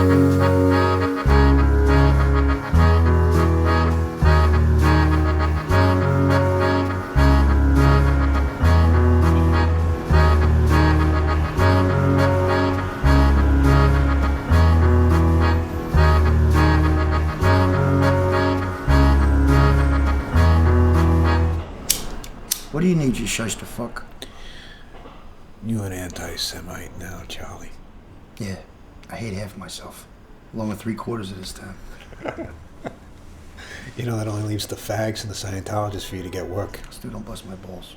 What do you need, you shyster fuck? You an anti-Semite now, Charlie. Yeah, I hate half myself, along with 3/4 of this town. You know that only leaves the fags and the Scientologists for you to get work. Still don't bust my balls,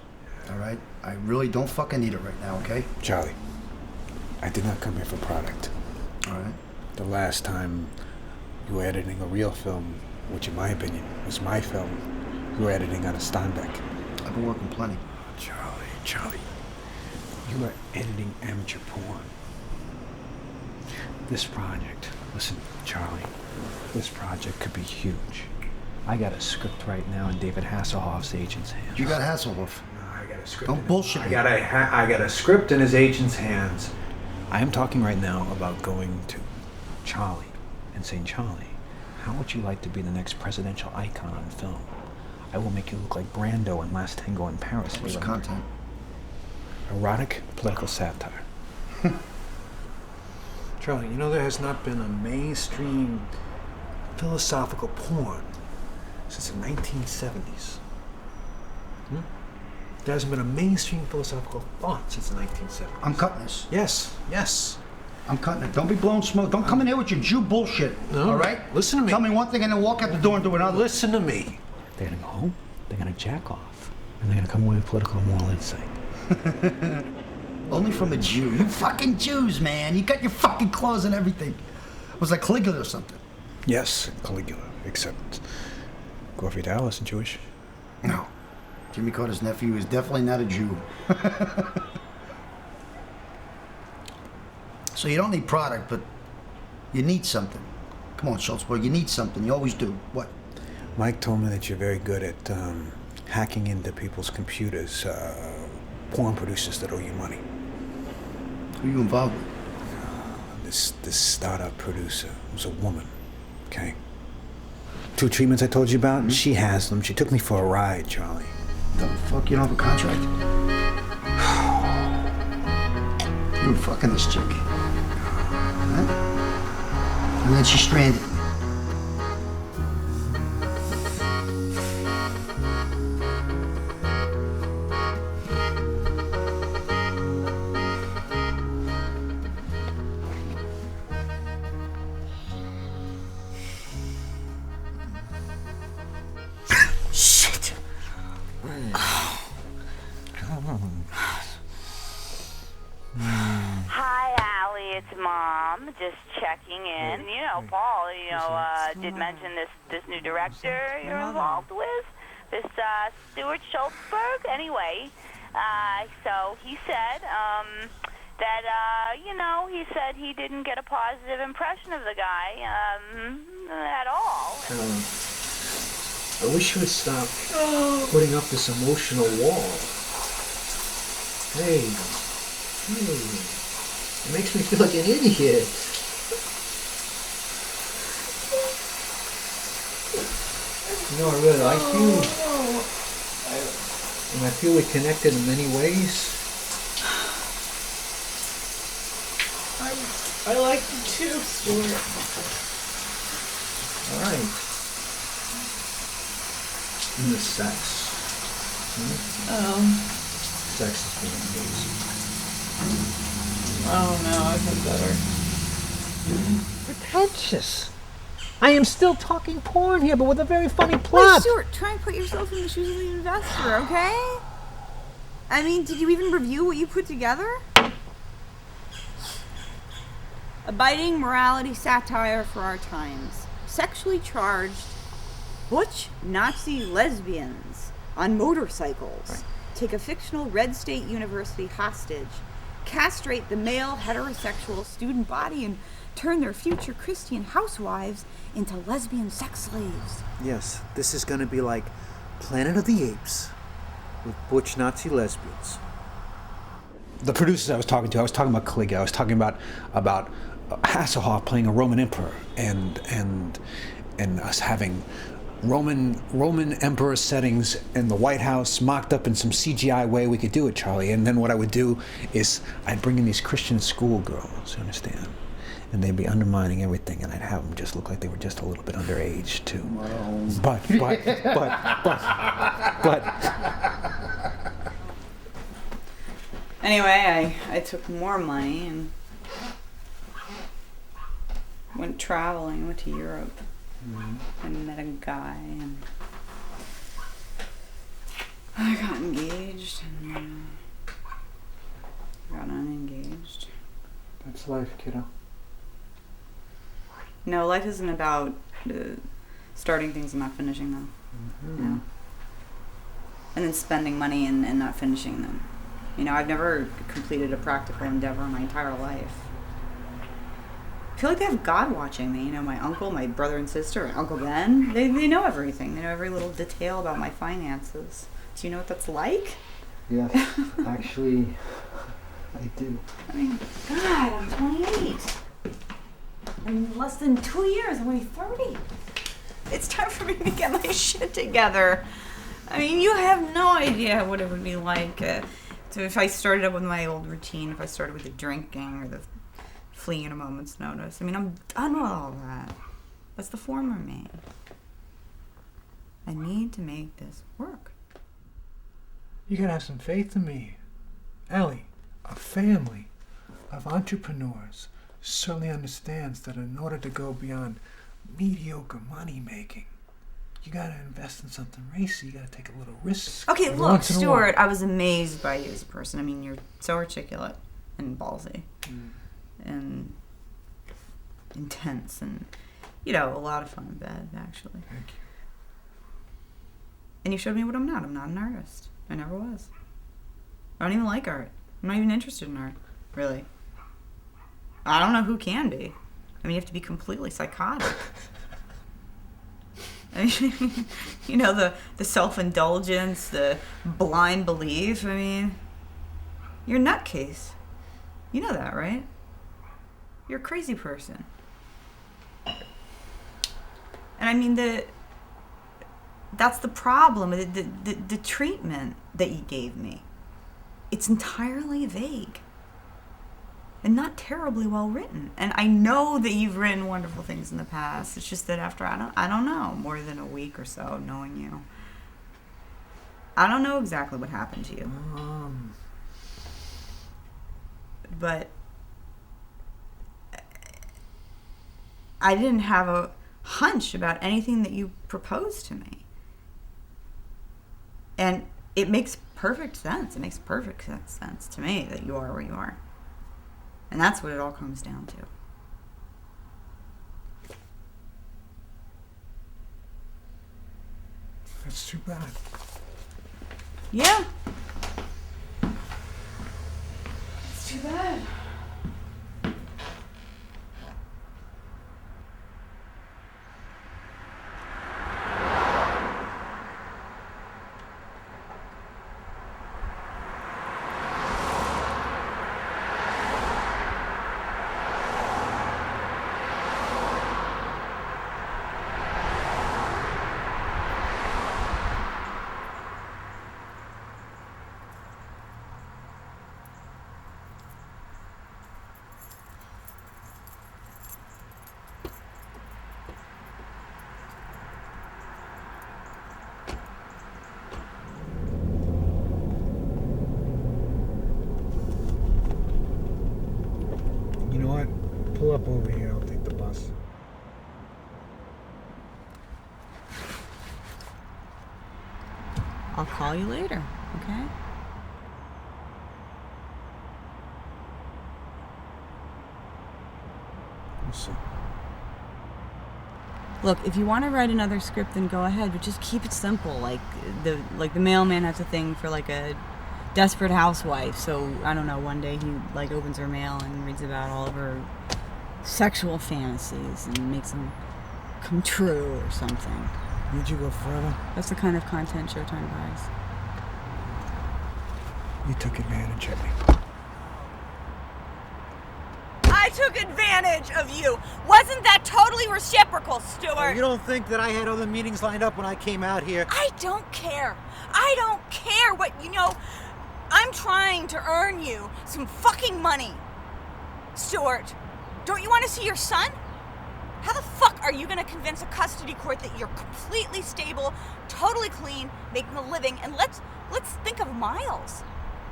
all right? I really don't fucking need it right now, okay? Charlie, I did not come here for product. All right. The last time you were editing a real film, which in my opinion was my film, you were editing on a Steinbeck. I've been working plenty. Charlie, you are editing amateur porn. This project, listen, Charlie, this project could be huge. I got a script right now in David Hasselhoff's agent's hands. You got Hasselhoff. I got a script. Don't bullshit me. I got a script in his agent's hands. I am talking right now about going to Charlie and saying, Charlie, how would you like to be the next presidential icon on film? I will make you look like Brando in Last Tango in Paris. What's the content? Erotic political satire. Charlie, you know there has not been a mainstream philosophical porn since the 1970s. There hasn't been a mainstream philosophical thought since the 1970s. I'm cutting this. Yes. I'm cutting it. Don't be blowing smoke. Don't come in here with your Jew bullshit, all right? Listen to me. Tell me one thing and then walk out the door and do another. Listen to me. They're gonna go home, they're gonna jack off, and they're gonna come away with political and moral insight. Only from a Jew. You fucking Jews, man. You got your fucking claws and everything. Was like Caligula or something? Yes, Caligula, except Gore Vidal isn't Jewish. No. Jimmy Carter's nephew is definitely not a Jew. So you don't need product, but you need something. Come on, Schulzberg, you need something. You always do. What? Mike told me that you're very good at hacking into people's computers, porn producers that owe you money. Who are you involved with? This startup producer was a woman, okay? 2 treatments I told you about, and she has them. She took me for a ride, Charlie. The fuck, you don't have a contract? You were fucking this chick. Huh? And then she stranded. Hi, Ally, it's Mom. Just checking in. You know, Paul, did mention this new director you're involved with, this Stuart Schulzberg. Anyway, so he said that he said he didn't get a positive impression of the guy at all. I wish you would stop putting up this emotional wall. Hey, it makes me feel like an idiot. No, I really like you. And I feel we're connected in many ways. I like you too, Stuart. All right. And the sex. Sex has been amazing. I don't know, I've been better. Pretentious. I am still talking porn here, but with a very funny plot. Wait, Stuart, try and put yourself in the shoes of the investor, okay? I mean, did you even review what you put together? A biting morality satire for our times. Sexually charged butch Nazi lesbians on motorcycles take a fictional Red State University hostage, castrate the male heterosexual student body, and turn their future Christian housewives into lesbian sex slaves. Yes, this is going to be like Planet of the Apes with butch Nazi lesbians. The producers I was talking about Caligula. I was talking about Hasselhoff playing a Roman emperor, and us having Roman emperor settings in the White House mocked up in some CGI way we could do it, Charlie. And then what I would do is I'd bring in these Christian schoolgirls, you understand? And they'd be undermining everything, and I'd have them just look like they were just a little bit underage too. But. Anyway, I took more money and went traveling, went to Europe. And met a guy, and I got engaged and got unengaged. That's life, kiddo. No, life isn't about starting things and not finishing them. No. And then spending money and not finishing them. You know, I've never completed a practical endeavor in my entire life. I feel like they have God watching me. You know, my uncle, my brother and sister, and Uncle Ben, they know everything. They know every little detail about my finances. Do you know what that's like? Yes, actually, I do. I mean, God, I'm 28. In less than 2 years, I'm only 30. It's time for me to get my shit together. I mean, you have no idea what it would be like. So if I started up with my old routine, if I started with the drinking or the fleeing at a moment's notice. I mean, I'm done with all that. That's the former me. I need to make this work. You gotta have some faith in me. Ally, a family of entrepreneurs certainly understands that in order to go beyond mediocre money making, you gotta invest in something racy. You gotta take a little risk. Okay, look, Stuart, I was amazed by you as a person. I mean, you're so articulate and ballsy. And intense and, you know, a lot of fun in bed, actually. Thank you. And you showed me what I'm not. I'm not an artist. I never was. I don't even like art. I'm not even interested in art, really. I don't know who can be. I mean, you have to be completely psychotic. I mean, you know, the self-indulgence, the blind belief. I mean, you're a nutcase. You know that, right? You're a crazy person. And I mean, that's the problem, the treatment that you gave me. It's entirely vague and not terribly well written. And I know that you've written wonderful things in the past. It's just that after, I don't know, more than a week or so knowing you, I don't know exactly what happened to you. But I didn't have a hunch about anything that you proposed to me. And it makes perfect sense. It makes perfect sense to me that you are where you are. And that's what it all comes down to. That's too bad. Yeah. It's too bad. Pull up over here, I'll take the bus. I'll call you later, okay? We'll see. Look, if you want to write another script, then go ahead, but just keep it simple. Like the mailman has a thing for like a desperate housewife. So I don't know. One day he like opens her mail and reads about all of her sexual fantasies and makes them come true or something. Need you go further? That's the kind of content Showtime buys. You took advantage of me. I took advantage of you. Wasn't that totally reciprocal, Stuart? You don't think that I had other meetings lined up when I came out here? I don't care. I don't care what, I'm trying to earn you some fucking money. Stuart, don't you want to see your son? How the fuck are you going to convince a custody court that you're completely stable, totally clean, making a living, and let's think of Miles.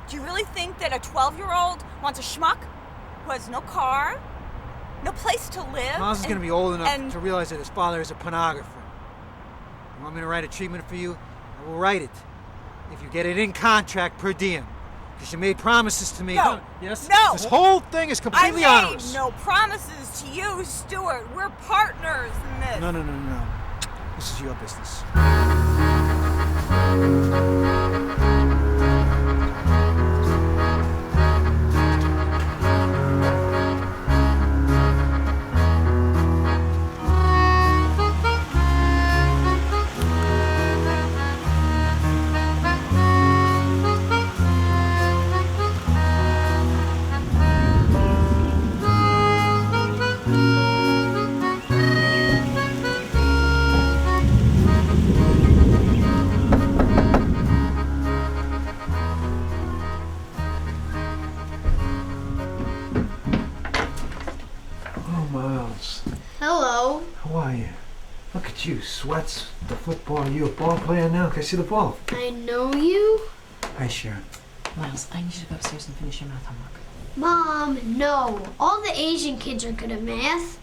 Do you really think that a 12-year-old wants a schmuck who has no car, no place to live? Miles is going to be old enough to realize that his father is a pornographer. You want me to write a treatment for you? I will write it. If you get it in contract per diem. Because you made promises to me. No. Yes? No. This whole thing is completely I made ours. no promises to you, Stuart. We're partners in this. No. This is your business. Hello. How are you? Look at you, sweats, the football. You a ball player now? Can I see the ball? I know you. Hi, Sharon. Miles, I need you to go upstairs and finish your math homework. Mom, no. All the Asian kids are good at math.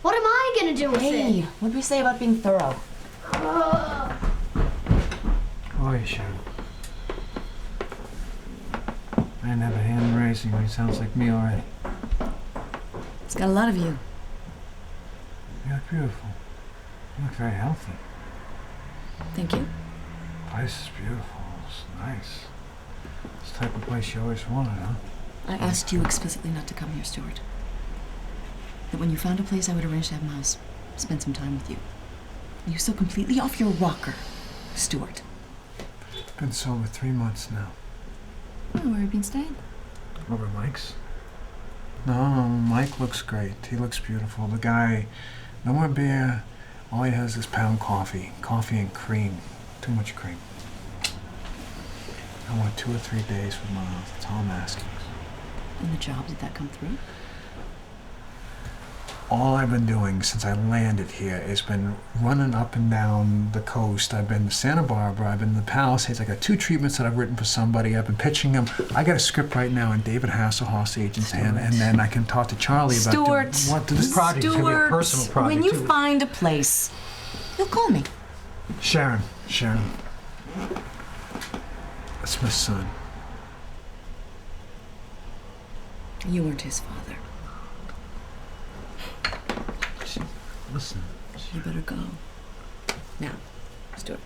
What am I gonna do with Hey, it? what did we say about being thorough? How are you, Sharon? I didn't have a hand raising. He sounds like me already. It's got a lot of you. You look beautiful. You look very healthy. Thank you. The place is beautiful. It's nice. It's the type of place you always wanted, huh? I asked you explicitly not to come here, Stuart. That when you found a place, I would arrange to have Miles spend some time with you. Are you so completely off your rocker, Stuart? Been sober 3 months now. Oh, where have you been staying? Over Mike's? No, Mike looks great. He looks beautiful. The guy, no more beer. All he has is pound coffee. Coffee and cream. Too much cream. I want 2 or 3 days with Miles. That's all I'm asking. And the job, did that come through? All I've been doing since I landed here has been running up and down the coast. I've been to Santa Barbara. I've been to the Palisades. I got 2 treatments that I've written for somebody. I've been pitching them. I got a script right now in David Hasselhoff's agent's hand, and then I can talk to Charlie about This project is going to be a personal project, when you too. find a place, you'll call me. Sharon. That's my son. You weren't his father. Listen. You better go. Now, Stuart.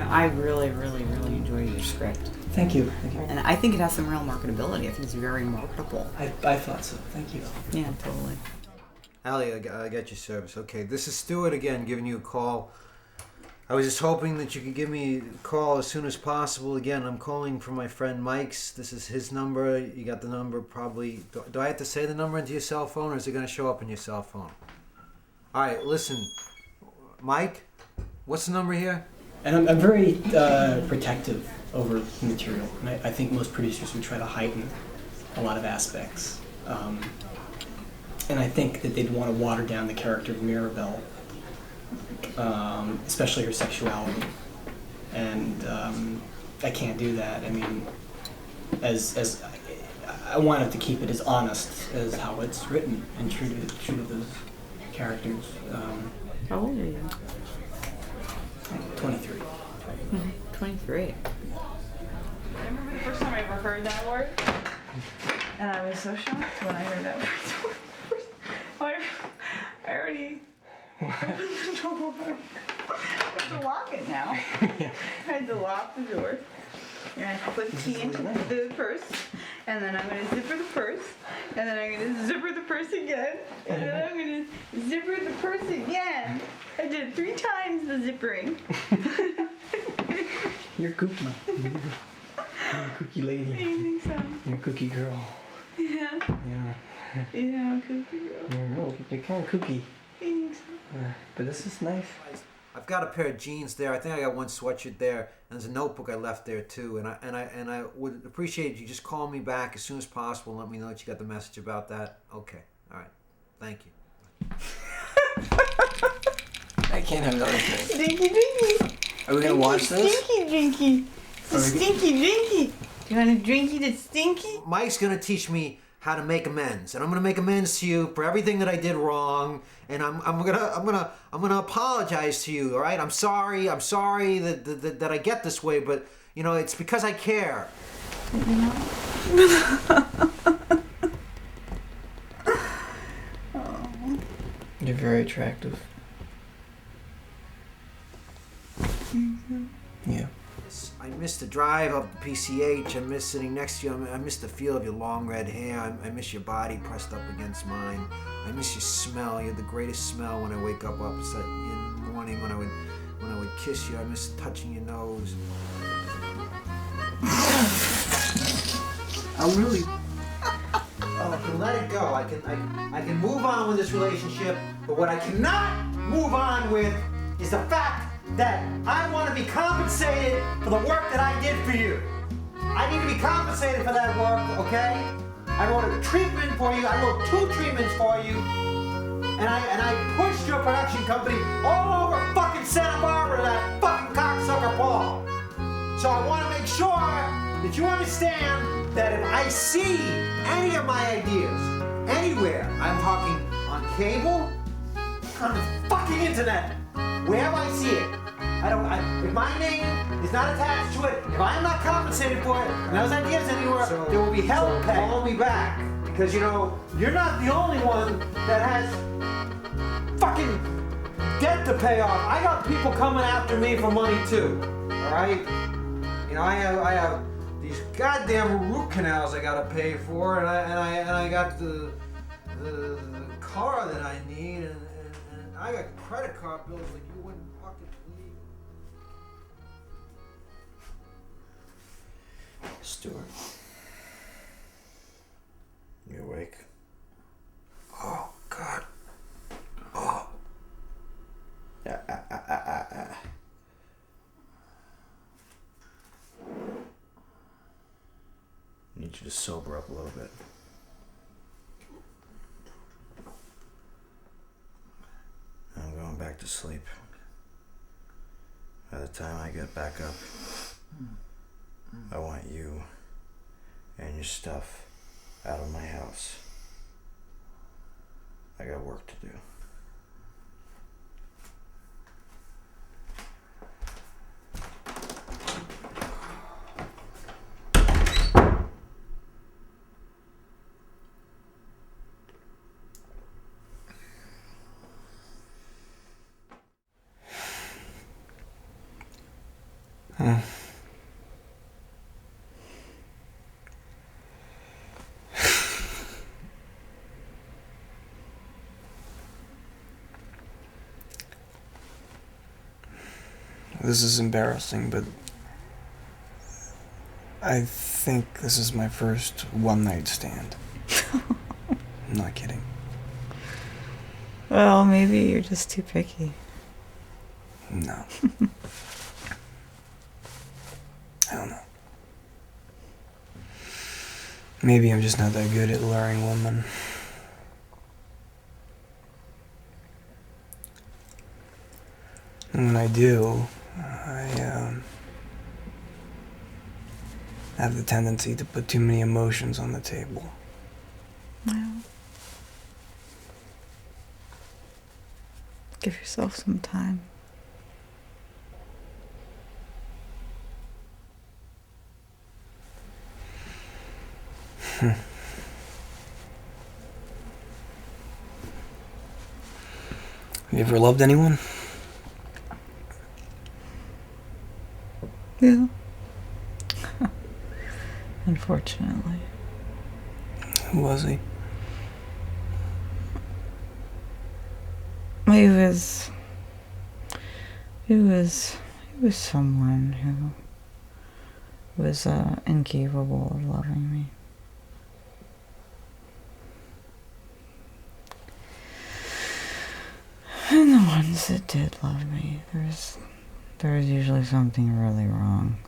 I really, really, really enjoy your script. Thank you. Thank you. And I think it has some real marketability. I think it's very marketable. I thought so. Thank you. Yeah, totally. Ally, I got your service. Okay, this is Stuart again giving you a call. I was just hoping that you could give me a call as soon as possible. Again, I'm calling from my friend Mike's. This is his number. You got the number probably. Do I have to say the number into your cell phone, or is it going to show up in your cell phone? All right, listen. Mike, what's the number here? And I'm very protective over the material. And I think most producers would try to heighten a lot of aspects. And I think that they'd want to water down the character of Mirabelle. Especially her sexuality, and I can't do that. I mean, as I wanted to keep it as honest as how it's written and true to those characters. How old are you? 23. 23. I remember the first time I ever heard that word, and I was so shocked when I heard that word. I already opened the door. I have to lock it now. Yeah. I had to lock the door. And I have to put the key into the purse, and then I'm going to zipper the purse, and then I'm going to zipper the purse again, and then I'm going to zipper the purse again. I did 3 times the zippering. You're kooky. You're a kooky lady. I think so. You're a kooky girl. Yeah. Yeah. Yeah, I'm a kooky girl. You're kind of kooky. I think so. But this is nice. I've got a pair of jeans there. I think I got one sweatshirt there, and there's a notebook I left there too. And I would appreciate if you just call me back as soon as possible and let me know that you got the message about that. Okay, all right, thank you. I can't have another thing. Drinky, drinky. Are we gonna watch this? Stinky, drinky. Stinky, drinky. Do you want a drinky that's stinky? Mike's gonna teach me how to make amends, and I'm gonna make amends to you for everything that I did wrong, and I'm gonna apologize to you. All right, I'm sorry that I get this way, but you know it's because I care. You're very attractive. Yeah. I miss the drive up the PCH. I miss sitting next to you. I miss the feel of your long red hair. I miss your body pressed up against mine. I miss your smell. You have the greatest smell when I wake up in the morning when I would kiss you. I miss touching your nose. I'm really... Oh, I can let it go. I can move on with this relationship, but what I cannot move on with is the fact that I want to be compensated for the work that I did for you. I need to be compensated for that work, okay? I wrote a treatment for you. I wrote 2 treatments for you. And I pushed your production company all over fucking Santa Barbara to that fucking cocksucker Paul. So I want to make sure that you understand that if I see any of my ideas anywhere, I'm talking on cable, on the fucking internet, wherever I see it, if my name is not attached to it, if I am not compensated for it, and those ideas anywhere, there will be hell to pay. Call me back, because you know, you're not the only one that has fucking debt to pay off. I got people coming after me for money too, all right? You know, I have these goddamn root canals I gotta pay for, and I got the car that I need, and I got credit card bills that you wouldn't fucking believe. Stuart, you awake? Oh God. Oh. I need you to sober up a little bit. I'm going back to sleep. By the time I get back up, I want you and your stuff out of my house. I got work to do. This is embarrassing, but I think this is my first one-night stand. I'm not kidding. Well, maybe you're just too picky. No. I don't know. Maybe I'm just not that good at luring women. And when I do, I have the tendency to put too many emotions on the table. Well, give yourself some time. You ever loved anyone? Yeah. Unfortunately. Who was he? He was someone who was incapable of loving me. And the ones that did love me, there was usually something really wrong.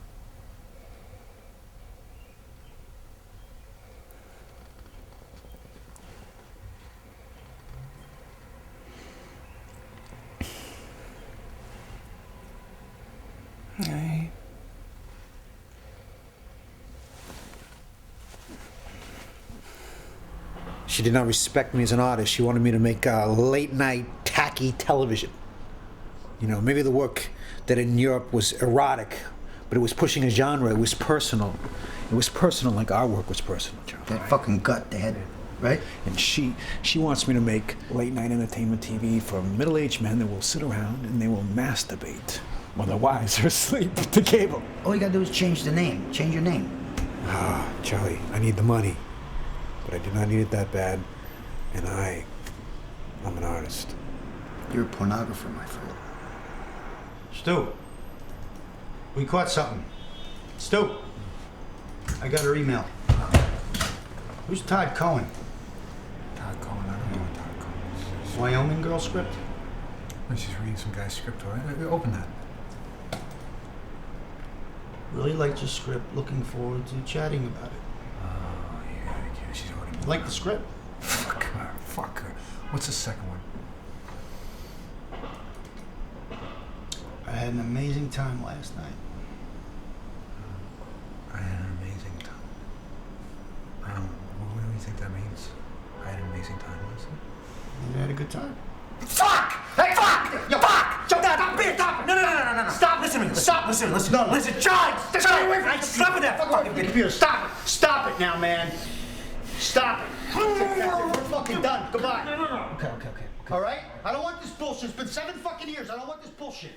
She did not respect me as an artist. She wanted me to make late-night, tacky television. You know, maybe the work that in Europe was erotic, but it was pushing a genre. It was personal. It was personal like our work was personal, Charlie. That fucking gut they had, right? And she wants me to make late-night entertainment TV for middle-aged men that will sit around and they will masturbate while their wives are asleep at the cable. All you gotta do is change the name. Change your name. Ah, Charlie, I need the money. But I do not need it that bad. And I'm an artist. You're a pornographer, my friend. Stu, we caught something. Stu, I got her email. Who's Todd Cohen? Todd Cohen, I don't know what Todd Cohen is. Wyoming girl script? Oh, she's reading some guy's script, all right? Open that. Really liked your script. Looking forward to chatting about it. Oh, yeah, she's already... Like the script? Fuck her. What's the second one? I had an amazing time last night. I had an amazing time. What do you think that means? I had an amazing time last night? You had a good time. Fuck! Hey, fuck! You fuck! Stop it! Stop it! No. Stop, listen to me. Stop, listen. No. Listen, Charlie! Stay away from me! Stop it there! Fucking computer, stop it! Stop it now, man! Stop it! We're fucking done. Goodbye. No. Okay. All right? I don't want this bullshit. It's been 7 fucking years. I don't want this bullshit.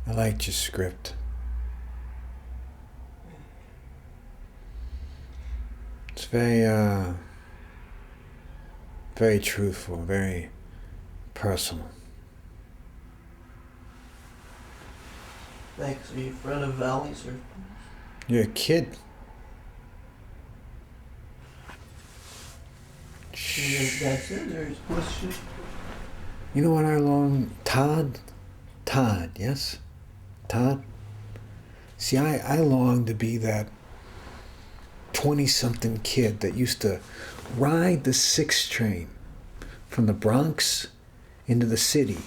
I liked your script. It's very truthful, very personal. Thanks. Are you a friend of Ally's or? You're a kid. That's it. There's a question. You know what I long? Todd, yes? Todd? See, I long to be that 20-something kid that used to ride the 6 train from the Bronx into the city.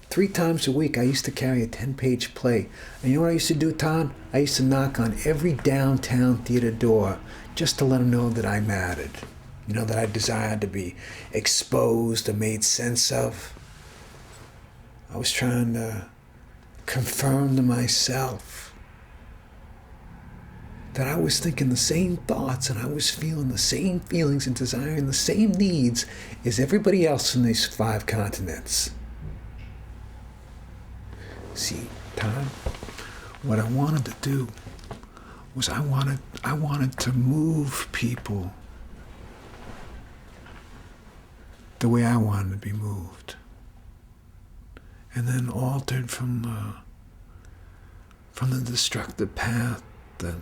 3 times a week, I used to carry a 10-page play. And you know what I used to do, Todd? I used to knock on every downtown theater door just to let them know that I mattered. you know, that I desired to be exposed or made sense of. I was trying to confirm to myself that I was thinking the same thoughts and I was feeling the same feelings and desiring the same needs as everybody else in these 5 continents. See, Todd, what I wanted to do was I wanted to move people the way I wanted to be moved. And then altered from the destructive path that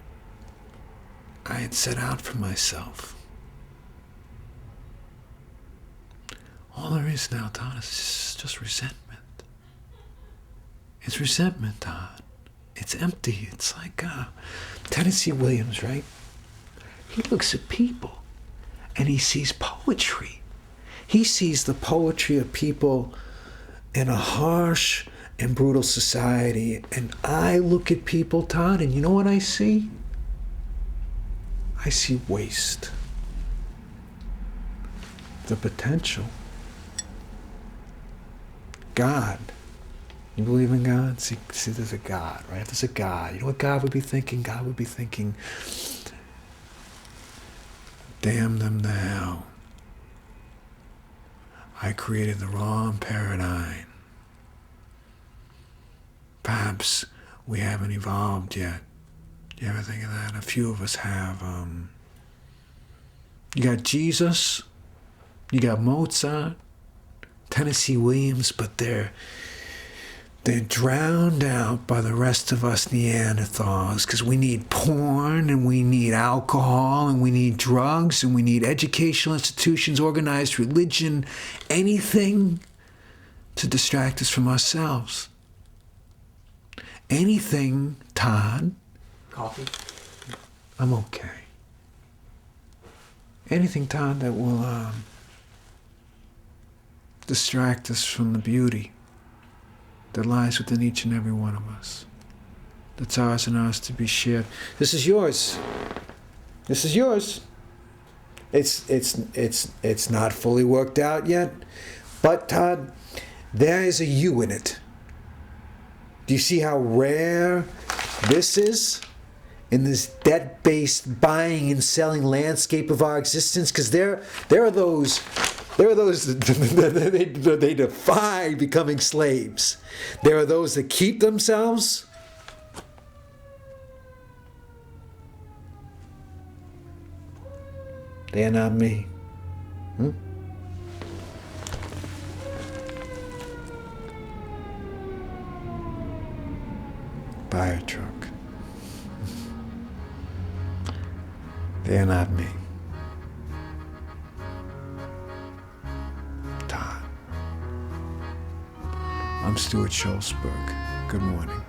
I had set out for myself. All there is now, Todd, is just resentment. It's resentment, Todd. It's empty. It's like Tennessee Williams, right? He looks at people and he sees poetry. He sees the poetry of people in a harsh and brutal society. And I look at people, Todd, and you know what I see? I see waste. The potential. God. You believe in God? See, there's a God, right? There's a God. You know what God would be thinking? God would be thinking, damn them to hell. I created the wrong paradigm. Perhaps we haven't evolved yet. You ever think of that? A few of us have. You got Jesus, you got Mozart, Tennessee Williams, but they're drowned out by the rest of us Neanderthals because we need porn and we need alcohol and we need drugs and we need educational institutions, organized religion, anything to distract us from ourselves. Anything, Todd. Coffee? I'm okay. Anything, Todd, that will distract us from the beauty that lies within each and every one of us. That's ours and ours to be shared. This is yours. This is yours. It's not fully worked out yet, but Todd, there is a you in it. Do you see how rare this is in this debt-based buying and selling landscape of our existence? Because there are those that they defy becoming slaves. There are those that keep themselves. They are not me. Buy a truck. They are not me. Todd. I'm Stuart Schulzberg. Good morning.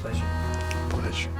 Pleasure. Pleasure.